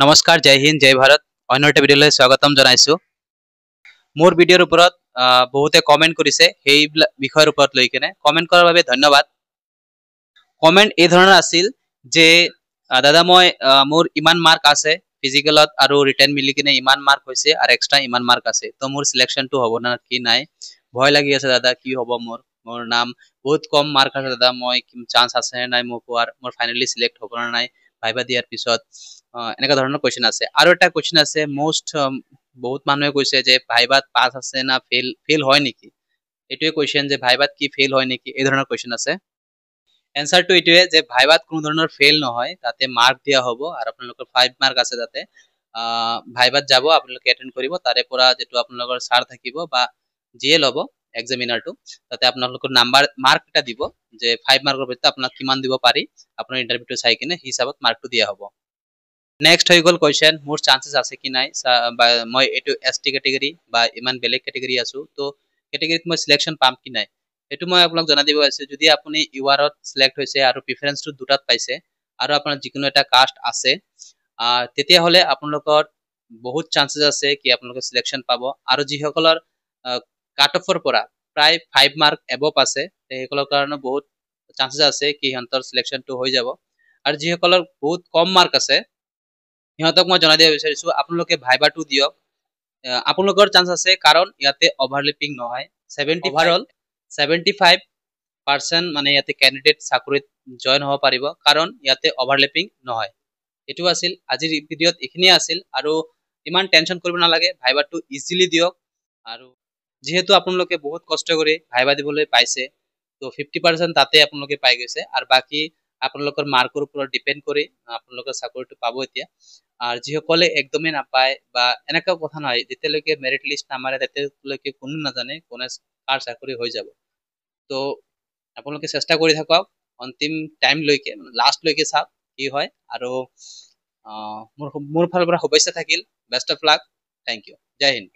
নমস্কাৰ জয় হিন্দ জয় ভাৰত অন্য এটা ভিডিঅ'লৈ স্বাগতম জনাইছো মোৰ ভিডিঅ'ৰ ওপৰত বহুতে কমেন্ট কৰিছে সেই বিষয়ৰ ওপৰত লৈ কিনে কমেন্ট কৰাৰ বাবে ধন্যবাদ কমেন্ট এই ধৰণৰ আছিল যে দাদা মই মোৰ ইমান মাৰ্ক আছে ফিজিকেলত আৰু ৰিটেন মিলি কিনে ইমান মাৰ্ক হৈছে আৰু এক্সট্ৰা ইমান মাৰ্ক আছে তো মোৰ সিলেকশনটো হ'ব না কি নাই ভয় লাগি আছে দাদা কি হ'ব মোৰ মোৰ নাম বহুত কম মাৰ্ক আছে দাদা মই চান্স আছে নাই মোৰ পোৱাৰ মোৰ ফাইনালি সিলেক্ট হ'ব না নাই ভাইবা দিয়াৰ পিছত এনেকা ধৰণৰ কোৱেশ্চন আছে আৰু এটা কোৱেশ্চন আছে মোস্ট বহুত মানুহে কৈছে যে ভাইবাত পাস আছে না ফেল ফেল হয় নেকি এইটোৱে কোৱেশ্চন যে ভাইবাত কি ফেল হয় নেকি এই ধৰণৰ কোৱেশ্চন আছে এনসাৰটো এইটোৱে যে ভাইবাত কোনো ধৰণৰ ফেল নহয় তাতে মাৰ্ক দিয়া হ'ব আৰু আপোনালোকৰ 5 মাৰ্ক আছে তাতে ভাইবাত যাব আপোনালোকে এটেন্ড কৰিব তাৰে পৰা যেটো আপোনালোকৰ সাৰ থাকিব বা যিয়ে ল'ব এক্সামিনাৰটো তাতে আপোনালোকৰ নাম্বাৰ মাৰ্ক এটা দিব যে 5 মাৰ্কৰ ভিতৰত আপোনাক কিমান দিব পাৰি আপোনাৰ ইন্টাৰভিউটো চাই কিনে হিচাপত মাৰ্কটো দিয়া হ'ব নেক্সট হৈ গ'ল কোৱেশ্চন মোৰ চান্সেছ আছে কি নাই মই এইটো এসটি ক্যাটাগৰী বা ইমান বেলেগ ক্যাটাগৰী আছো তো ক্যাটাগৰীত মই সিলেকশন পাম কি নাই এটো মই আপোনাক জনা দিব আছে যদি আপুনি ইউআৰত সিলেক্ট হৈছে আৰু প্ৰিফাৰেন্সটো দুটাত পাইছে আৰু আপোনাৰ যিকোনো এটা কাষ্ট আছে তেতিয়া হলে আপোনালোকৰ বহুত চান্সেছ আছে কি আপোনালোকে সিলেকশন পাব আৰু যিসকলৰ কাট অফৰ পৰা প্ৰায় 5 মাৰ্ক এবভ আছে সেইসকলৰ কাৰণে বহুত চান্সেছ আছে কি হন্তৰ সিলেকশনটো হৈ যাব আৰু যিসকলৰ বহুত কম মাৰ্ক আছে সিহঁতক মই জনাই দিব বিচাৰিছো আপোনালোকে ভাইবাটো দিয়ক আপোনালোকৰ চান্স আছে কাৰণ ইয়াতে ওভাৰলেপিং নহয় 70 ওভাৰঅল 75% মানে ইয়াতে ক্যান্ডিডেট চাকৰিত জয়েন হ'ব পাৰিব কাৰণ ইয়াতে ওভাৰলেপিং নহয় এটো আছিল আজিৰ ভিডিঅ'ত এখিনিয়ে আছিল আৰু ইমান টেনচন কৰিব নালাগে ভাইবাটো ইজিলি দিয়ক আৰু যেহেতু আপোনালোকে বহুত কষ্ট কৰি ভাইবা দিবলৈ পাইছে তো 50% তাতে আপোনালোকে পাই গৈছে আৰু বাকি আপোনালোকৰ মাৰ্কৰ ওপৰত ডিপেন্ড কৰি আপোনালোকৰ চাকৰিটো পাব এতিয়া আৰ যিসকলে একদমই নাপায় বা এনেকা কথা নহয় যেতিয়ালৈকে মেৰিট লিষ্ট নামাৰে তেতিয়ালৈকে কোনো নাজানে কোনে কাৰ চাকৰি হৈ যাব তো আপোনালোকে চেষ্টা কৰি থাকক অন্তিম টাইম লৈকে লাষ্ট লৈকে চাওক কি হয় আৰু মোৰ ফালৰ পৰা শুভেচ্ছা থাকিল best of luck thank you জয় হিন্দ